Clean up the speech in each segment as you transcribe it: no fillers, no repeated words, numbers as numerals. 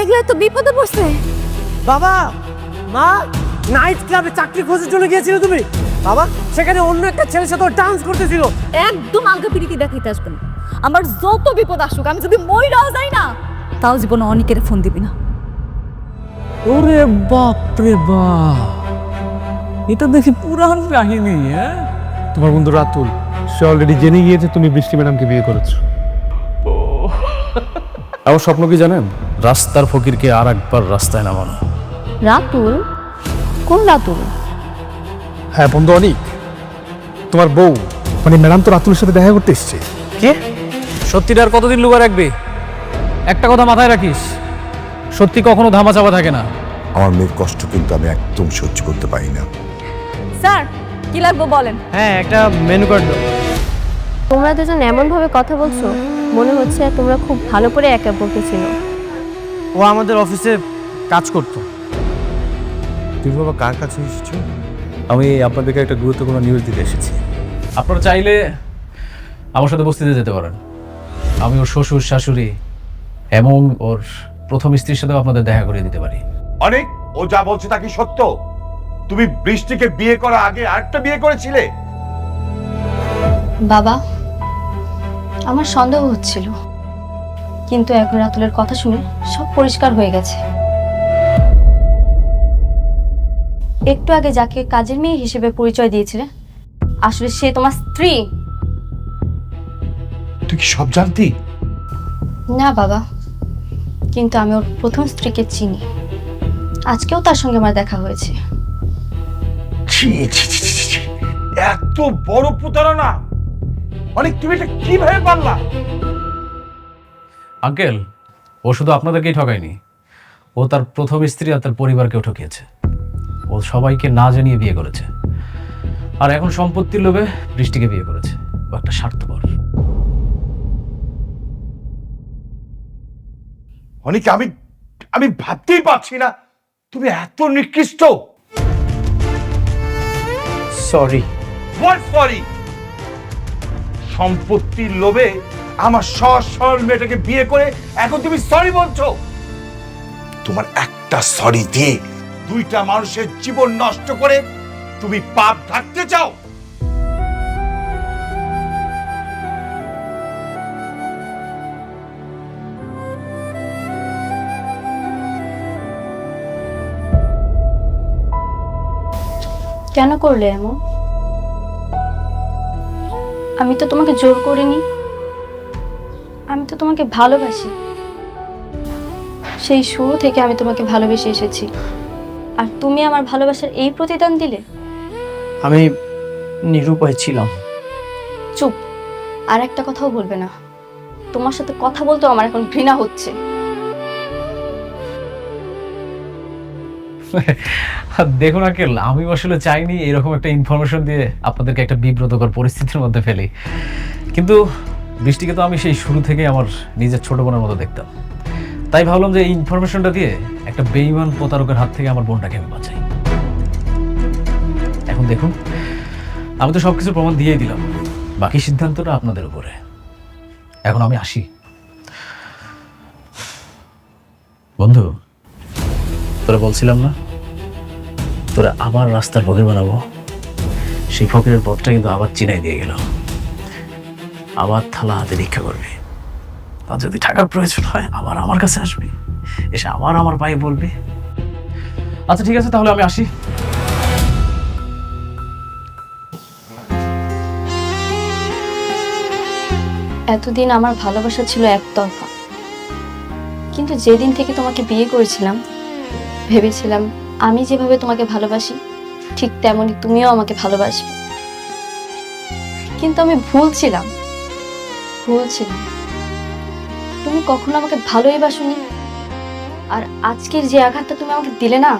মেঘলা তো বিপদে পড়ছে। বাবা, মা, নাইট ক্লাবে চাকরি খোঁজার জন্য গিয়েছিল তুমি? বাবা, সেখানে অন্য একটা ছেলের সাথে ডান্স করতেছিল। একদম আলগা পিরিতি দেখাইতে আসবেন। আমার যত বিপদ আসুক, আমি যদি মইরাও যাই না, তাও জীবনে অনেকের ফোন দিবি না। ওরে বাপ রে বাপ, এটা দেখি পুরান কাহিনী। হ্যাঁ, তোমার বন্ধু রাতুল, সে অলরেডি জেনে গিয়েছে তুমি বৃষ্টি ম্যাডামকে বিয়ে করেছো। আমার স্বপ্ন কি জানেন? রাস্তার ফকিরকে আর একবার রাস্তায় নামানো। রাতুল? কোন রাতুল? হ্যাঁ বন্ধু অনিক, তোমার বউ, মানে ম্যাডাম তো রাতুলের সাথে দেখা করতে এসছে। কে? সত্যিটা আর কতদিন লুকা রাখবি? একটা কথা মাথায় রাখিস, সত্যি কখনো ধামা চাপা থাকে না। আমার মেয়ের কষ্ট কিন্তু আমি একদম সহ্য করতে পারি না। স্যার, কি লাগবে বলেন। হ্যাঁ, একটা মেনু কার্ড দাও। তোমরা দুজন এমন ভাবে কথা বলছো, মনে হচ্ছে তোমরা খুব ভালো করে একে অপরকে চিনো। ও আমাদের অফিসে কাজ করতো। তুমি বাবা কার কাছে এসেছো? আমি আপনাদেরকে একটা গুরুত্বপূর্ণ নিউজ দিতে এসেছি। আপনারা চাইলে আমার সাথে বস্তিতে যেতে পারেন। আমি ওর শ্বশুর শাশুড়ি এবং ওর প্রথম স্ত্রীর সাথেও আপনাদের দেখা করে দিতে পারি। অনেক, ও যা বলছে তা কি সত্য? তুমি বৃষ্টিকে বিয়ে করার আগে আরেকটা বিয়ে করেছিলে? বাবা, আমার সন্দেহ হচ্ছিল, কিন্তু এখন রাতুলের কথা শুনে সব পরিষ্কার হয়ে গেছে। একটু আগে যাকে কাজের মেয়ে হিসেবে পরিচয় দিয়েছিলে, আসলে সে তোমার স্ত্রী। তুই কি সব জানতি? না বাবা, কিন্তু আমি ওর প্রথম স্ত্রীকে চিনি। আজকেও তার সঙ্গে আমার দেখা হয়েছে। ছি, ছি, ছি, ছি, ছি। এত বড় প্রতারণা! অনেক, তুমি এটা কিভাবে পারলা? আঙ্কেল, ও শুধু আপনাদেরকেই ঠকায়নি, ও তার প্রথম স্ত্রী আর তার পরিবারকেও ঠকিয়েছে। ও সবাইকে না জানিয়ে বিয়ে করেছে, আর এখন সম্পত্তির লোভে বৃষ্টিকে বিয়ে করেছে। ও একটা স্বার্থপর। অনেক, আমি ভাবতেই পারছি না তুমি এত নিকৃষ্ট। সরি। What sorry? সম্পত্তির লোভে আমার সহজ সরল মেয়েটাকে বিয়ে করে এখন তুমি সরি বলছো? তোমার একটা সরি দিয়ে দুইটা মানুষের জীবন নষ্ট করে তুমি পাপ ঢাকতে চাও? কেন করলে এমন? আমি তো তোমাকে জোর করিনি, আমি তো তোমাকে ভালোবাসি। সেই শুরু থেকে আমি তোমাকে ভালোবেসে এসেছি, আর তুমি আমার ভালোবাসার এই প্রতিদান দিলে। আমি নিরুপায় ছিলাম। চুপ, আর একটা কথাও বলবে না। তোমার সাথে কথা বলতেও আমার এখন ঘৃণা হচ্ছে। দেখুন আঙ্কেল, আমি আসলে চাইনি এরকম একটা ইনফরমেশন দিয়ে আপনাদেরকে একটা বিব্রতকর পরিস্থিতির মধ্যে ফেলি, কিন্তু বৃষ্টিকে তো আমি সেই শুরু থেকে আমার নিজের ছোট বোনের মতো দেখতাম। তাই ভাবলাম যে এই ইনফরমেশনটা দিয়ে একটা বেঈমান প্রতারকের হাত থেকে আমার বোনটাকে আমি বাঁচাই। এখন দেখুন, আমি তো সবকিছু প্রমাণ দিয়েই দিলাম, বাকি সিদ্ধান্তটা আপনাদের উপরে। এখন আমি আসি। বন্ধু, তোরা বলছিলাম না তোরা আবার রাস্তার ফকির বানাবো? সেই ফকিরের পথটা কিন্তু আবার চিনাই দিয়ে গেল। আবার থালা হাতে ভিক্ষা করবি, আর যদি টাকার প্রয়োজন হয় আবার আমার কাছে আসবি, এসে আবার আমার পায়ে বলবি। আচ্ছা ঠিক আছে, তাহলে আমি আসি। এতদিন আমার ভালোবাসা ছিল একতরফা, কিন্তু যেদিন থেকে তোমাকে বিয়ে করেছিলাম, ভেবেছিলাম আমি যেভাবে তোমাকে ভালোবাসি ঠিক তেমনই তুমিও আমাকে ভালোবাসবে। কিন্তু আমি ভুল ছিলাম। তুমি কখনো আমাকে ভালোই বাসোনি, আর আজকের যে আঘাতটা তুমি আমাকে দিলে না,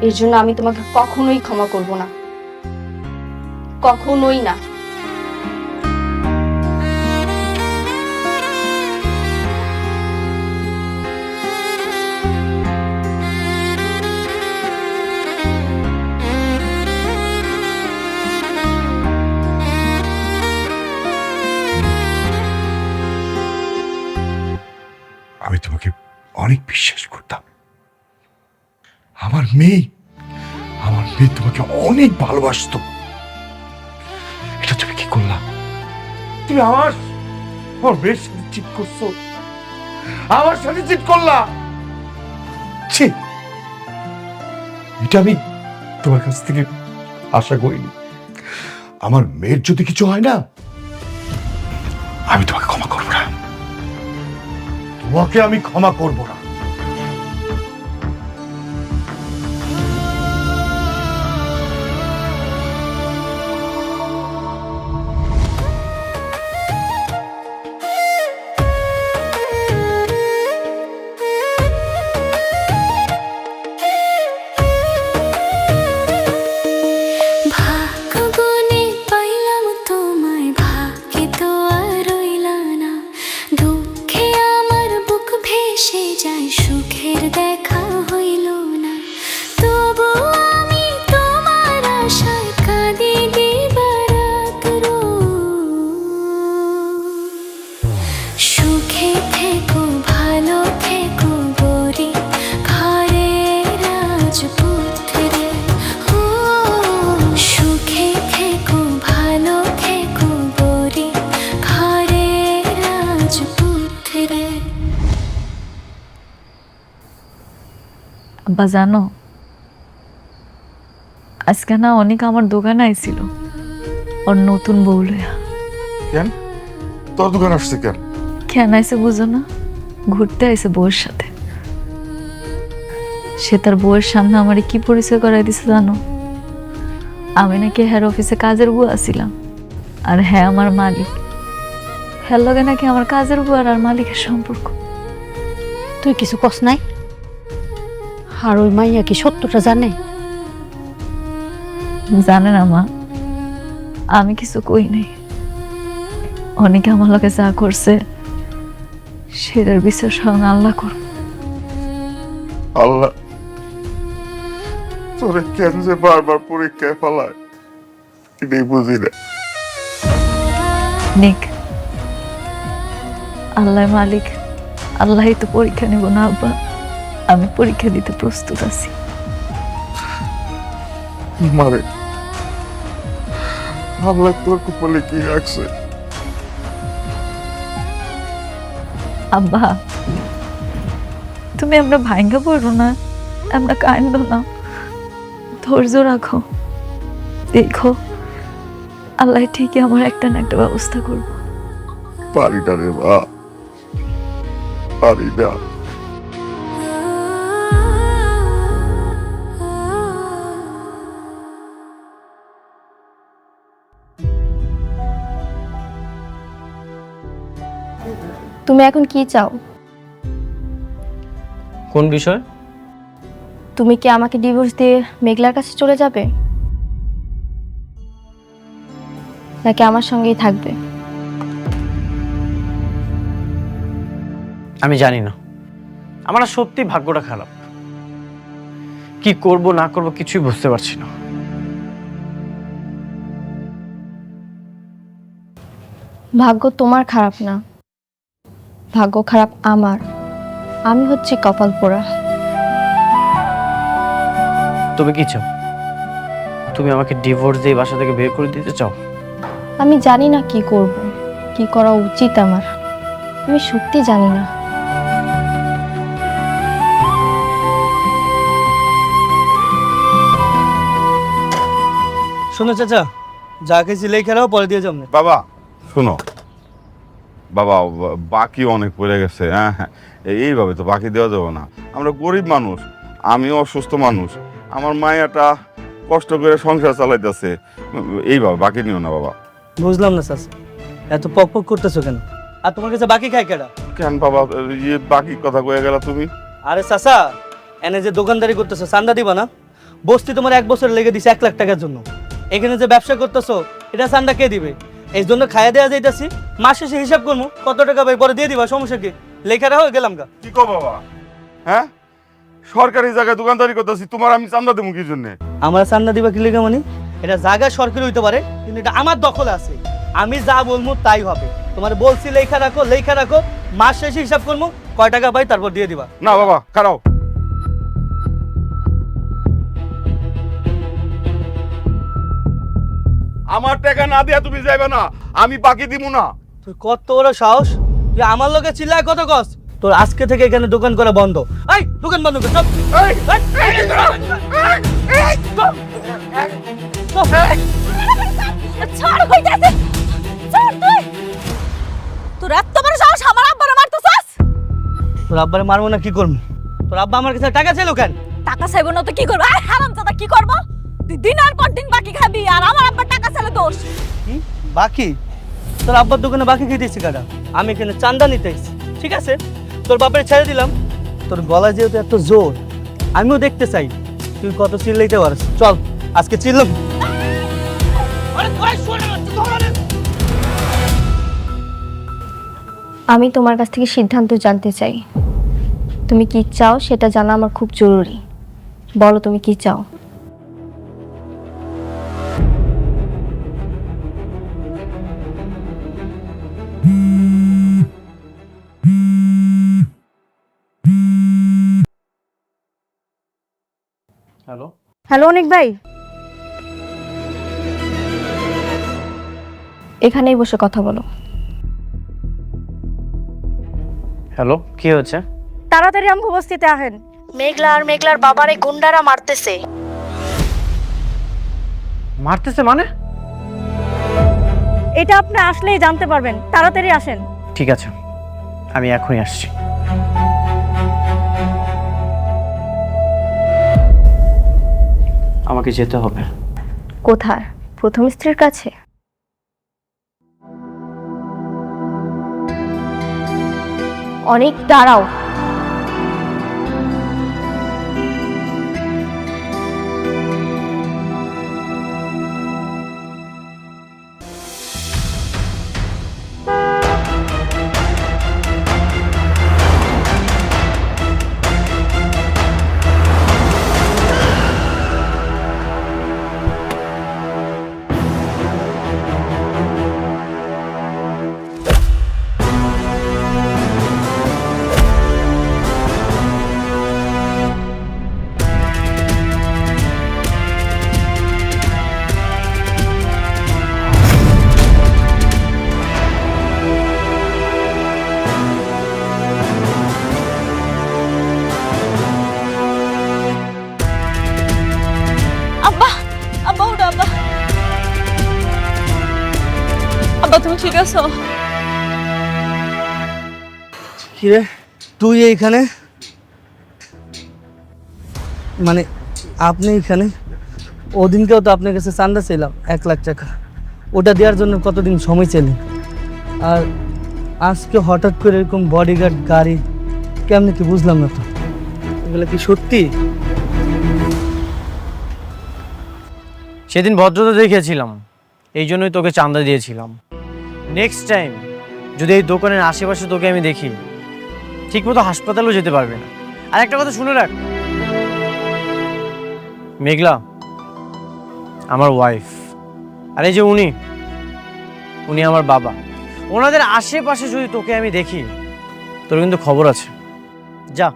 এর জন্য আমি তোমাকে কখনোই ক্ষমা করব না, কখনোই না। আমি তোমাকে অনেক বিশ্বাস করতাম। আমার মেয়ে তোমাকে অনেক ভালোবাসতো। এটা তুমি কি করলা? তুমি আমার মেয়ের সাথে চিট করছো, আমার সাথে চিট করলা। ছি, এটা আমি তোমার কাছ থেকে আশা করিনি। আমার মেয়ের যদি কিছু হয় না, আমি তোমাকে ক্ষমা করবো না। তোমাকে আমি ক্ষমা করবো না। ভাগ্যগুণে পাইলাম তোমায়, ভাগ্যে তো আর রইলা না। দুঃখে আমার বুক ভেসে যায়, সুখের দেখা হইল না। তবু আমি তোমার আশায় কাঁদি দিবারাত সুখে থেকো, ভালো থেকো গরি ঘরে রাজপুত্রে। সুখে থেকো, ভালো থেকো গরি ঘরে রাজপুত্রে। আব্বা জানো, আজকে না অনেক আমার দোকানে আইছিল ওর নতুন বউ লইয়া। কেন তোর দোকান আসছে কেন? কেন আইসে বুঝো না? ঘুরতে আইসে বউয়ের সাথে। সে তার বউয়ের সামনে আমারে কি পরিচয় করাই দিছে জানো? আমি নাকি হেড অফিসে কাজের বুয়া ছিলাম, আর হ্যাঁ আমার মালিক। হ্যাঁ লগে নাকি আমার কাজের বুয়ার আর মালিকের সম্পর্ক। তুই কিছু কস নাই? আর ওই মাইয়া কি সত্যটা জানে? জানে না মা, আমি কিছু কই নাই। অনেকে আমার লগে যা করছে সেটার বিচার স্বয়ং আল্লাহ করব। আল্লাহ তোরে কেন যে বারবার পরীক্ষায় ফেলায় এটাই বুঝি না। নিক, আল্লাহ মালিক, আল্লাহই তো পরীক্ষা নেব না আব্বা। আমি পরীক্ষা দিতে প্রস্তুত আছি। মারে আল্লাহ তোর কপালে কি রাখছে? আব্বা তুমি আমরা ভাঙ্গা পড়ো না, আমরা কান্দ না, ধৈর্য রাখো। দেখো আল্লাহ ঠিকই আমার একটা না একটা ব্যবস্থা করবো। পারি না রে মা, পারি না। তুমি এখন কি চাও? কোন বিষয়? তুমি কি আমাকে ডিভোর্স দিয়ে মেঘলার কাছে চলে যাবে, নাকি আমার সঙ্গেই থাকবে? আমি জানি না, আমার না সত্যি ভাগ্যটা খারাপ। কি করব না করব কিছুই বুঝতে পারছি না। ভাগ্য তোমার খারাপ না, ভাগ্য খারাপ আমার। আমি হচ্ছি কপাল পোড়া। তুমি কি চাও? তুমি আমাকে ডিভোর্স দিয়ে বাসা থেকে বের করে দিতে চাও? আমি জানি না কি করব, কি করা উচিত আমার। আমি সত্যি জানি না। শোনো চাচা, যা খেয়েছি লেখা রাও, পরে দিয়ে যাও। বাবা শোনো বাবা, বাকি অনেক পড়ে গেছে। হ্যাঁ হ্যাঁ, এইভাবে তো বাকি দেওয়া যাবে না। আমরা গরিব মানুষ, আমিও অসুস্থ মানুষ, আমার মায়াটা কষ্ট করে সংসার চালাইতেছে। এইভাবে বাকি নিও না বাবা। বুঝলাম না চাচা, এত পক পক করতেছো কেন? আর তোমার কাছে বাকি খায় কেডা? কেন বাবা বাকি কথা কয়ে গেলা তুমি? আরে চাচা, এনে যে দোকানদারি করতেছো চান্দা দিবা না? বস্তি তোমার 1 বছর লেগে দিছে 1 লাখ টাকার জন্য। এখানে যে ব্যবসা করতেছো এটা চান্দা কে দিবে? এই জন্য খাইয়া দেওয়া যাইতাছি, মাস শেষে হিসাব করবো কত টাকা ভাই, পরে দিয়ে দিবা, সমস্যা কি? লেখা রাখো, গেলাম গা। কি কো বাবা? হ্যাঁ, সরকারি জায়গায় দোকানদারি করতেছি, তোমার আমি চান্দা দেবো কি জন্য? আমার চান্দা দিবা কি লেখা মানে? এটা জায়গা সরকারি হইতে পারে, কিন্তু এটা আমার দখলে আছে। আমি যা বলবো তাই হবে। তোমার বলছি লেখা রাখো, লেখা রাখো, মাস শেষে হিসাব করবো, কয় টাকা পাই তারপর দিয়ে দিবা। না বাবা, খারাও। আমার টাকা না দিয়া তুমি যাইবে না, আমি বাকি দিব না। তুই কত বড় সাহস, তুই আমার লোকে চিল্লায় কত কস? তোর আজকে থেকে এখানে দোকান করা বন্ধ। এই দোকান বন্ধ কর, চল। এই, ছাড় কইতাছে, ছাড় তুই। তোর এত বড় সাহস আমার আব্বারে মারতেছস? তোর আব্বারে মারবো না কি করবো? তোর আব্বা আমার কাছে টাকা চাইলো কেন? টাকা চাইবো না তো কি করব? আরে হারামজাদা, কি করব? তুই দিনের পর দিন বাকি খাবি আর আমার আব্বার টাকা চাইলে দোষ। কি বাকি? তোর আব্বার দোকানে বাকি খেতেছি কাটা? আমি এখানে চান্দা নিতে এসেছি, ঠিক আছে? তোর বাপের ছেড়ে দিলাম। তোর গলা যেহেতু এত জোর, আমিও দেখতে চাই তুই কত চিল্লাইতে পারিস। চল আজকে চিল্লাম। আমি তোমার কাছ থেকে সিদ্ধান্ত জানতে চাই। তুমি কি চাও সেটা জানা আমার খুব জরুরি। বলো তুমি কি চাও? হ্যালো, হ্যালো অনিক ভাই, এখানেই বসে কথা বলো। হ্যালো, কি হয়েছে? তাড়াতাড়ি আমাকে উপস্থিতে আহেন। মেঘলা আর মেঘলার বাবারে গুন্ডারা মারতেছে। মারতেছে মানে? এটা আপনি আসলেই জানতে পারবেন, তাড়াতাড়ি আসেন। ঠিক আছে, আমি এখনই আসছি। আমাকে যেতে হবে। কোথায়? প্রথম স্ত্রীর কাছে? অনেক দাঁড়াও। আব্বা তুমি ঠিক আছো? কিরে তুই এইখানে? মানে আপনি এখানে? ওদিনকেও তো আপনার কাছে চান্দা ছিলাম 1 লাখ টাকা, ওটা দেওয়ার জন্য কতদিন সময় ছিলেন? আর আজকে হঠাৎ করে এরকম বডিগার্ড গাড়ি কেমনি কি বুঝলাম না তো। এগুলো কি সত্যি? সেদিন ভদ্রতা দেখিয়েছিলাম, এই জন্যই তোকে চাঁদা দিয়েছিলাম। নেক্সট টাইম যদি এই দোকানের আশেপাশে তোকে আমি দেখি, ঠিকমতো হাসপাতালেও যেতে পারবে না। আর একটা কথা শুনে রাখ, মেঘলা আমার ওয়াইফ, আর এই যে উনি আমার বাবা। ওনাদের আশেপাশে যদি তোকে আমি দেখি, তোর কিন্তু খবর আছে। যা,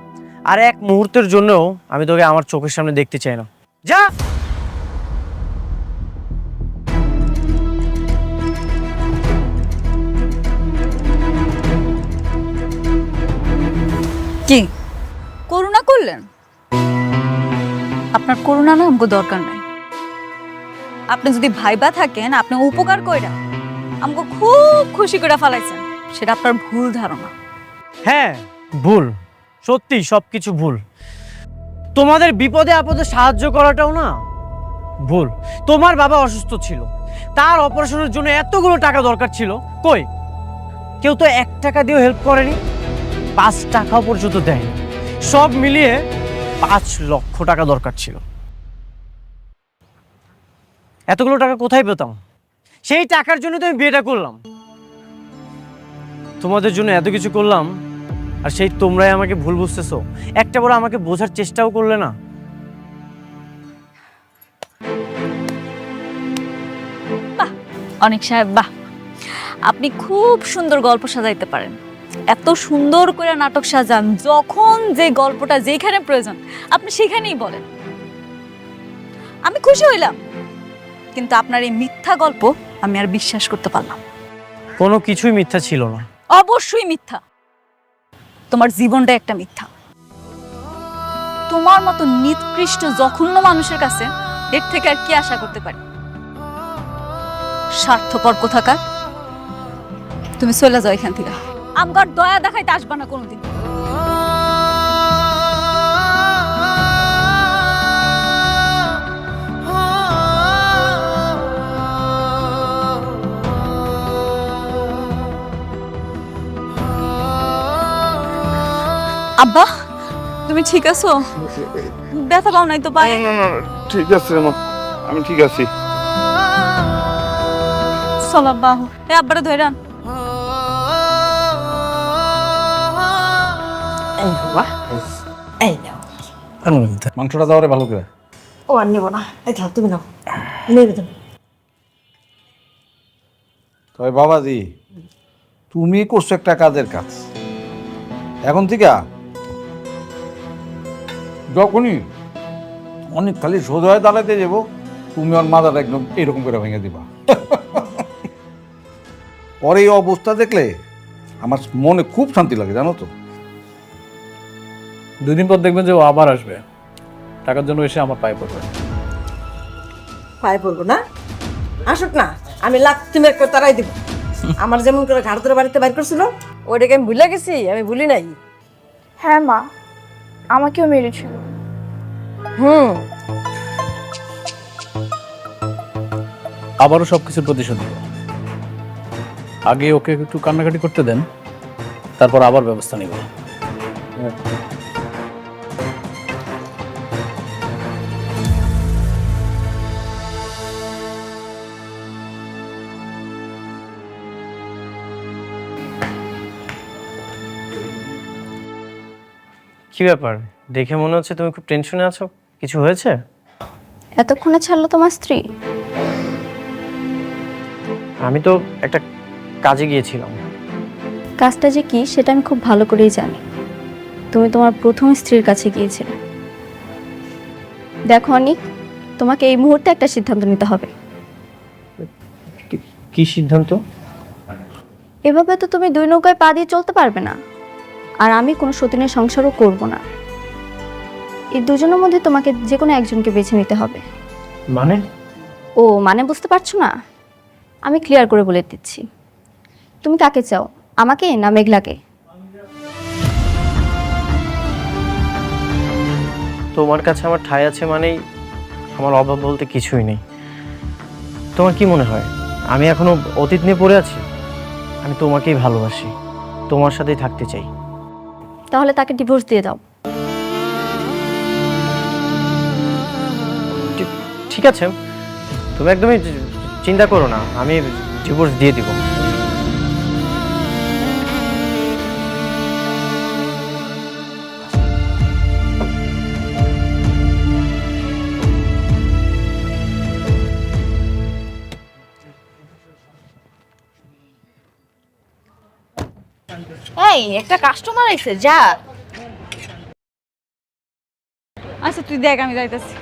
আর এক মুহূর্তের জন্যও আমি তোকে আমার চোখের সামনে দেখতে চাই না। যা। কি করুণা করলেন? আপনার করুণা না আমাকে দরকার নাই। আপনি যদি ভাইবা থাকেন, আপনি উপকার কইরা আমাকে খুব খুশি করে ফেলাইছেন, সেটা আপনার ভুল ধারণা। হ্যাঁ ভুল, সত্যি সবকিছু ভুল। তোমাদের বিপদে আপদে সাহায্য করাটাও না ভুল। তোমার বাবা অসুস্থ ছিল, তার অপারেশনের জন্য এতগুলো টাকা দরকার ছিল, কই কেউ তো 1 টাকা দিয়েও হেল্প করেনি, 5 টাকাও পর্যন্ত দেয়নি। সব মিলিয়ে 5 লক্ষ টাকা দরকার ছিল। এতগুলো টাকা কোথায় পেতাম? সেই টাকার জন্য তো আমি বিয়েটা করলাম, তোমাদের জন্য এত কিছু করলাম, আর সেই তোমরাই আমাকে ভুল বুঝতেছো। একটা বড় আমাকে বোঝার চেষ্টাও করলে না। বাহ অনেক সাহেব, বাহ, আপনি খুব সুন্দর গল্প সাজাইতে পারেন। এত সুন্দর করে নাটক সাজান, যখন যে গল্পটা যেখানে প্রয়োজন আপনি সেখানেই বলেন। আমি খুশি হইলাম, কিন্তু আপনার এই মিথ্যা গল্প আমি আর বিশ্বাস করতে পারলাম না। কোনো কিছুই মিথ্যা ছিল না। অবশ্যই মিথ্যা। তোমার জীবনটা একটা মিথ্যা। তোমার মতো নিকৃষ্ট জঘন্য মানুষের কাছে এর থেকে আর কি আশা করতে পারি? স্বার্থপর কোথাকার। তুমি চলে যাও এখান থেকে, আমার দয়া দেখাইতে আসবা না কোনোদিন। আব্বা, তুমি ঠিক আছো? ব্যথা পাও নাই তো পায়ে? ঠিক আছে মা, আমি ঠিক আছি। চল আব্বা, এ আব্বারে ধরে আন। মাংসটা দাও রে ভালো করে। ও আর নেবো না, এই ধর তুমি নাও, নেবে তুমি। তবে বাবাজি, তুমি করছো একটা কাজের কাজ। এখন থেকে যখনই অনেক খালি সোজা হয়ে দাঁড়াতে যাবো, তুমি ওর মাথাটা একদম এরকম করে ভেঙে দিবা। পরে এই অবস্থা দেখলে আমার মনে খুব শান্তি লাগে, জানো তো। 2 দিন পর দেখবেন যে ও আবার আসবে, টাকার জন্য এসে আমার পায়ে পড়বে। পায়ে পড়বো না, আসুক না, আমি লাত্তি মেরে করে তারাই দিব। আমার যেমন করে ঘাড় ধরে বাড়িতে বাইর করছিল, ওইটাকে আমি ভুলে গেছি? আমি ভুলি নাই। হ্যাঁ মা, আমাকেও মেরেছিল। আবারও সবকিছুর প্রতিশোধ নেব। আগে ওকে একটু কান্নাকাটি করতে দেন, তারপর আবার ব্যবস্থা নেব। কি ব্যাপার, দেখে মনে হচ্ছে তুমি খুব টেনশনে আছো। কিছু হয়েছে? এতক্ষণে ছাড়লো তোমার স্ত্রী? আমি তো একটা কাজে গিয়েছিলাম। কাজটা যে কি সেটা আমি খুব ভালো করেই জানি। তুমি তোমার প্রথম স্ত্রীর কাছে গিয়েছিলে। দেখো অনিক, তোমাকে এই মুহূর্তে একটা সিদ্ধান্ত নিতে হবে। কি সিদ্ধান্ত? এভাবে তো তুমি 2 নৌকায় পা দিয়ে চলতে পারবে না, আর আমি কোনো সতীনের সংসারও করব না। এই দুজনের মধ্যে তোমাকে যে কোনো একজনকে বেছে নিতে হবে। মানে? ও মানে বুঝতে পারছো না? আমি ক্লিয়ার করে বলে দিচ্ছি। তুমি কাকে চাও, আমাকে না মেঘলাকে? তোমার কাছে আমার ঠাঁই আছে মানেই আমার অভাব বলতে কিছুই নেই। তোমার কি মনে হয় আমি এখনো অতীত নিয়ে পড়ে আছি? আমি তোমাকেই ভালোবাসি, তোমার সাথেই থাকতে চাই। তাহলে তাকে ডিভোর্স দিয়ে দাও। ঠিক আছে, তুমি একদমই চিন্তা করো না, আমি ডিভোর্স দিয়ে দিব। এই একটা কাস্টমার আইছে, যা। আচ্ছা তুই দেখ, আমি যাইতেছি।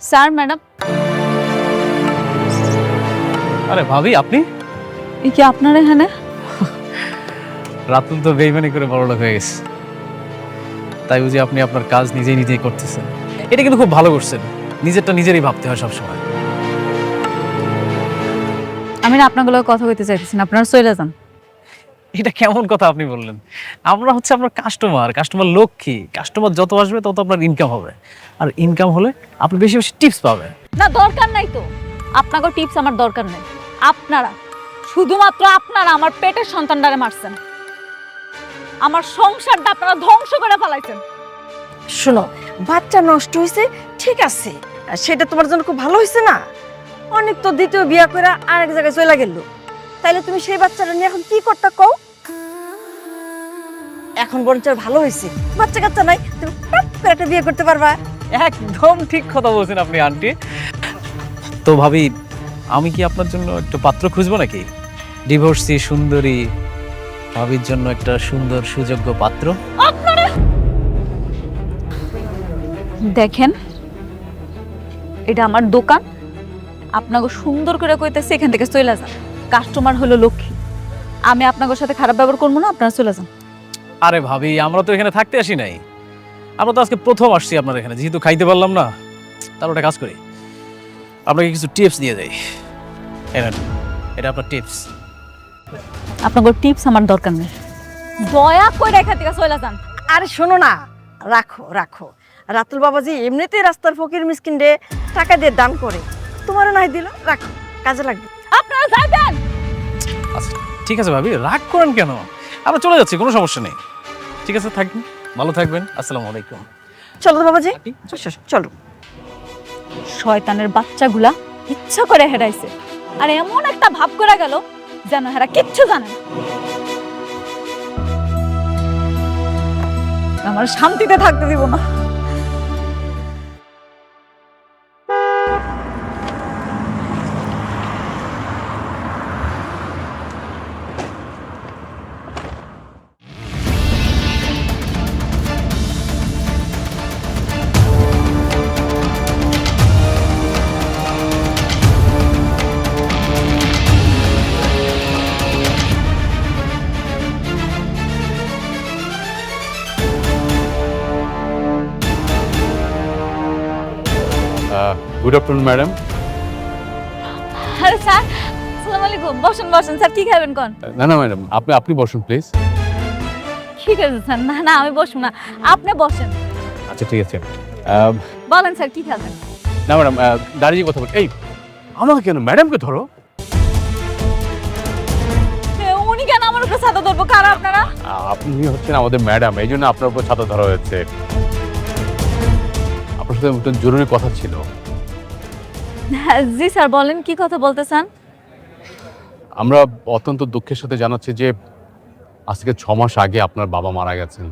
Sir, madam. আরে ভাবি, আপনি? এই কি আপনার এখানে? রাতুল তো বেইমানি করে বড়লোক হয়ে গেছে, তাই বুঝি আপনি আপনার কাজ নিজেই নিজেই করতেছেন। এটা কিন্তু খুব ভালো করছেন, নিজেরটা নিজেরই ভাবতে হয় সবসময়। আমি না আপনাগুলো কথা কইতে চাইতেছি না, আপনারা চলে যান। এটা কেমন কথা আপনি বললেন? আমরা হচ্ছে আপনার কাস্টমার লক্ষ্মী। কাস্টমার যত আসবে তত আপনার ইনকাম হবে, আর ইনকাম হলে আপনি বেশি বেশি টিপস পাবেন। না, দরকার নাই তো, আপনাকে টিপস আমার দরকার নেই। আপনারা শুধুমাত্র আপনারা আমার পেটের সন্তানটারে মারছেন, আমার সংসারটা আপনারা ধ্বংস করে ফেলাইছেন। শোনো, বাচ্চা নষ্ট হয়েছে ঠিক আছে, আর সেটা তোমার জন্য খুব ভালো হয়েছে না? অনেক তো দ্বিতীয় বিয়ে করে আরেক জায়গায় চলে গেল, তাইলে তুমি সেই বাচ্চাটা নিয়ে এখন কি করতে কও? এখন বরঞ্চ আর ভালো হয়েছে, বাচ্চা কাচ্চা নাই, তুমি টপ করে একটা বিয়ে করতে পারবা। একদম ঠিক কথা বলছেন আপনি আন্টি। তো ভাবি, আমি কি আপনার জন্য একটা পাত্র খুঁজবো নাকি? ডিভোর্সি সুন্দরী ভাবির জন্য একটা সুন্দর সুযোগ্য পাত্র। দেখেন, এটা আমার দোকান, আপনাকে সুন্দর করে কইতেছি এখান থেকে চলে যান। কাস্টমার হলো লক্ষ্মী, আমি আপনাদের সাথে খারাপ ব্যবহার করবো না, আপনারা চলে যান। আরে ভাবি, আমরা তো এখানে থাকতে আসি নাই, আমরা তো আজকে প্রথম আসছি আপনার এখানে, যেহেতু খাইতে পারলাম না, তার একটা কাজ করি, আপনাকে কিছু টিপস দিয়ে যাই। এটা আপনার টিপস। আপনাদের টিপস আমার দরকার নেই, দয়া করে এখান থেকে চলে যান। আরে শোনো না, রাখো রাখো, রাতুল বাবাজি এমনিতেই রাস্তার ফকির মিসকিন রে টাকা দিয়ে দান করে, তোমারও নাই দিল, রাখো, কাজে লাগবে। আপনারা যাবেন। আচ্ছা ঠিক আছে ভাবি, রাগ করেন কেন? আমরা চলে যাচ্ছি, কোনো সমস্যা নেই। ঠিক আছে, থাকবেন, ভালো থাকবেন, আসসালামু আলাইকুম। চলো তো বাবাজি, চলো। শয়তানের বাচ্চাগুলা ইচ্ছা করে হেরাইছে, আর এমন একটা ভাব করে গেল যেন হেরা কিচ্ছু জানে না। আমার শান্তিতে থাকতে দিব না। Good afternoon madam. আরে স্যার, আসসালামু আলাইকুম। বসেন বসেন স্যার, কি খাবেন কোন? না না ম্যাডাম, আপনি বসুন প্লিজ। ঠিক আছে স্যার, না না আমি বসবো না, আপনি বসেন। আচ্ছা ঠিক আছে। বলেন স্যার কি খাবেন? না ম্যাডাম, দাঁড়িয়ে কথা বল। এই আমাকে কেন, ম্যাডামকে ধরো। উনি কেন আমার উপর ছাতা ধরবো? কারা আপনারা? আপনি হচ্ছেন আমাদের ম্যাডাম, এই জন্য আপনার উপর ছাতা ধরা হয়েছে। আপনার সাথে একটা জরুরি কথা ছিল। জি স্যার বলেন, কি কথা বলতে চান? আমরা অত্যন্ত দুঃখের সাথে জানাচ্ছি যে আজকে 6 মাস আগে আপনার বাবা মারা গেছেন।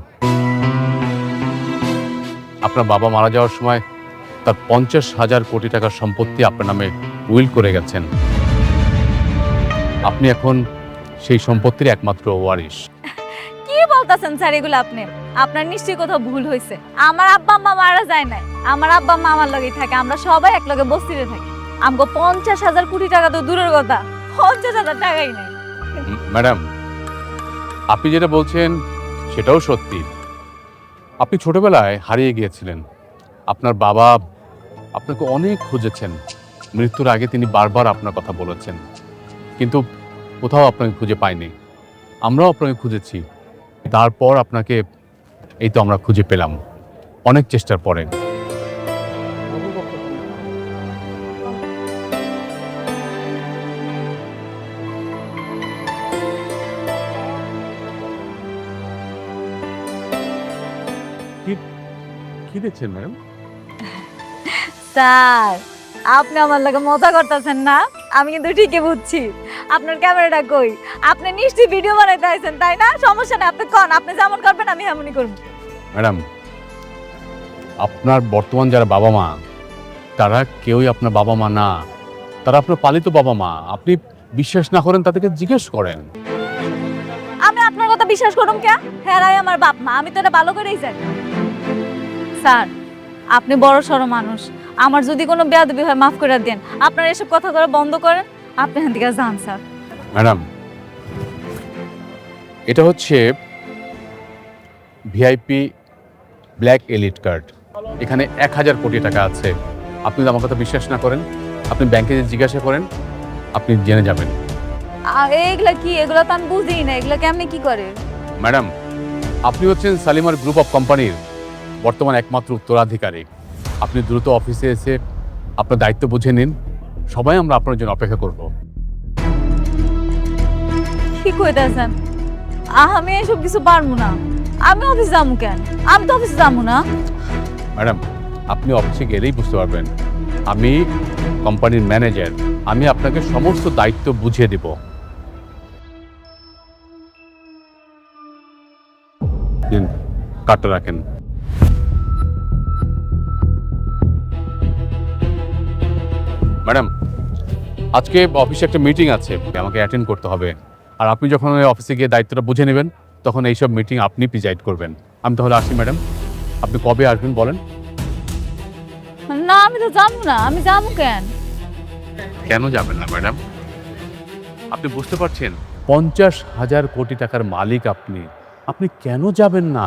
আপনার বাবা মারা যাওয়ার সময় তার 50,000 কোটি টাকার সম্পত্তি আপনার নামে উইল করে গেছেন। আপনি এখন সেই সম্পত্তির একমাত্র ওয়ারিশ। কি বলতেছেন স্যার এগুলো আপনি? আপনার নিশ্চয়ই কোথাও ভুল হয়েছে। আমার আব্বা আম্মা মারা যায় নাই, আমার আব্বা আম্মা আমার লগেই থাকে, আমরা সবাই এক লগে বস্তিতে থাকি। আমগো 50,000 কোটি টাকা তো দূরের কথা, 50,000 টাকাই নাই। ম্যাডাম, আপনি যেটা বলছেন সেটাও সত্যি। আপনি ছোটবেলায় হারিয়ে গিয়েছিলেন। আপনার বাবা আপনাকে অনেক খুঁজেছেন, মৃত্যুর আগে তিনি বারবার আপনার কথা বলেছেন, কিন্তু কোথাও আপনাকে খুঁজে পাইনি। আমরাও আপনাকে খুঁজেছি, তারপর আপনাকে এই তো আমরা খুঁজে পেলাম অনেক চেষ্টার পরে। কি দেখছেন ম্যাডাম? স্যার আপনি আমার লাগে মজা করতেছেন না? আমি কিন্তু ঠিকই বুঝছি। আপনার ক্যামেরাটা কই? আপনি নিশ্চয়ই ভিডিও বানাইতে আইছেন তাই না? সমস্যা নেই, আপনি কোন, আপনি যেমন করবেন আমি এমনই করব। ম্যাডাম, আপনার বর্তমান যারা বাবা মা, তারা কেউই আপনার বাবা মা না, তারা আপনার পালিত বাবা মা। আপনি বিশ্বাস না করেন তাদেরকে জিজ্ঞেস করেন। আমি আপনার কথা বিশ্বাস করুম কে? হেরাই আমার বাপ মা, আমি তো এটা ভালো করেই জানি। স্যার আপনি বড় সড়ো মানুষ, আমার যদি কোনো বেয়াদবি হয় মাফ করে দেন। আপনারা এসব কথা করা বন্ধ করেন, আপনি এখান থেকে যান স্যার। ম্যাডাম, এটা হচ্ছে ভিআইপি ব্ল্যাক এলিট কার্ড। এখানে 1000 কোটি টাকা আছে। আপনি যদি আমার কথা বিশ্বাস না করেন, আপনি ব্যাংকে জিজ্ঞাসা করেন, আপনি জেনে যাবেন। এগুলা কি? এগুলো তো আমি বুঝি না, এগুলা কেমনি কি করে? ম্যাডাম, আপনি হচ্ছেন সালিমার গ্রুপ অফ কোম্পানির বর্তমান একমাত্র উত্তরাধিকারী। আপনি দ্রুত অফিসে এসে আপনার দায়িত্ব বুঝে নিন। সবাই আমরা আপনার জন্য অপেক্ষা করব। কি কইতাছেন? আমি এসব কিছু পারবো না। আমি অফিস যাবো কেন? আমি তো অফিস যাবো না। ম্যাডাম, আপনি অফিসে গেলেই বুঝতে পারবেন। আমি কোম্পানির ম্যানেজার, আমি আপনাকে সমস্ত দায়িত্ব বুঝিয়ে দেব। দিন, কার্ডটা রাখেন। ম্যাডাম, আজকে অফিসে একটা মিটিং আছে, আমাকে অ্যাটেন্ড করতে হবে। আর আপনি যখন ওই অফিসে গিয়ে দায়িত্বটা বুঝে নেবেন, তখন এইসব মিটিং আপনি প্রিজাইড করবেন। আমি তাহলে আসি ম্যাডাম। আপনি কবে আসবেন বলেন? না আমি তো যাবো না, আমি যাবো কেন? কেন যাবেন না ম্যাডাম? আপনি বুঝতে পারছেন 50,000 কোটি টাকার মালিক আপনি, আপনি কেন যাবেন না?